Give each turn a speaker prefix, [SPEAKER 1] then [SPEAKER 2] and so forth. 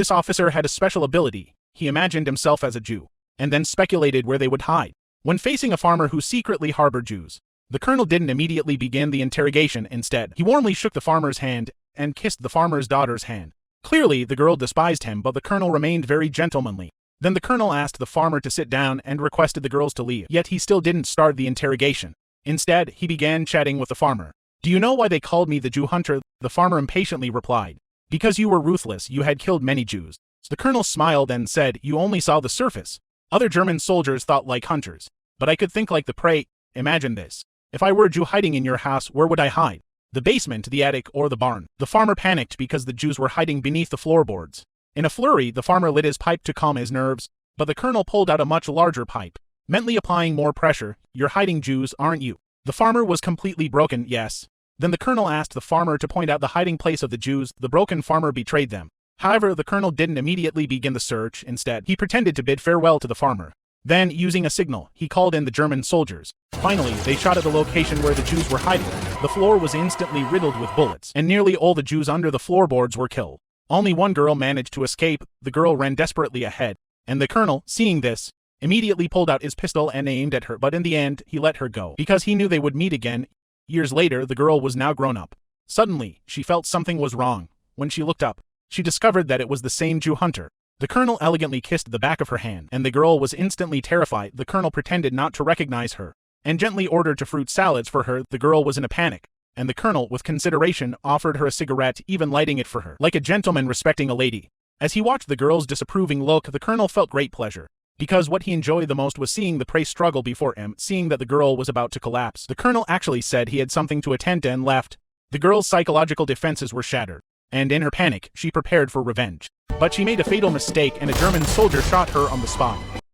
[SPEAKER 1] This officer had a special ability. He imagined himself as a Jew, and then speculated where they would hide. When facing a farmer who secretly harbored Jews, the colonel didn't immediately begin the interrogation. Instead, he warmly shook the farmer's hand and kissed the farmer's daughter's hand. Clearly, the girl despised him, but the colonel remained very gentlemanly. Then the colonel asked the farmer to sit down and requested the girls to leave. Yet he still didn't start the interrogation. Instead, he began chatting with the farmer. "Do you know why they called me the Jew hunter?" The farmer impatiently replied. "Because you were ruthless, you had killed many Jews." The colonel smiled and said, "You only saw the surface. Other German soldiers thought like hunters, but I could think like the prey. Imagine this. If I were a Jew hiding in your house, where would I hide? The basement, the attic, or the barn?" The farmer panicked because the Jews were hiding beneath the floorboards. In a flurry, the farmer lit his pipe to calm his nerves, but the colonel pulled out a much larger pipe, mentally applying more pressure. "You're hiding Jews, aren't you?" The farmer was completely broken. "Yes." Then the colonel asked the farmer to point out the hiding place of the Jews. The broken farmer betrayed them. However, the colonel didn't immediately begin the search. Instead, he pretended to bid farewell to the farmer. Then, using a signal, he called in the German soldiers. Finally, they shot at the location where the Jews were hiding. The floor was instantly riddled with bullets, and nearly all the Jews under the floorboards were killed. Only one girl managed to escape. The girl ran desperately ahead, and the colonel, seeing this, immediately pulled out his pistol and aimed at her, but in the end, he let her go, because he knew they would meet again. Years later, the girl was now grown up. Suddenly, she felt something was wrong. When she looked up, she discovered that it was the same Jew hunter. The colonel elegantly kissed the back of her hand, and the girl was instantly terrified. The colonel pretended not to recognize her, and gently ordered to fruit salads for her. The girl was in a panic, and the colonel, with consideration, offered her a cigarette, even lighting it for her, like a gentleman respecting a lady. As he watched the girl's disapproving look, the colonel felt great pleasure, because what he enjoyed the most was seeing the prey struggle before him. Seeing that the girl was about to collapse, the colonel actually said he had something to attend to and left. The girl's psychological defenses were shattered, and in her panic, she prepared for revenge. But she made a fatal mistake, and a German soldier shot her on the spot.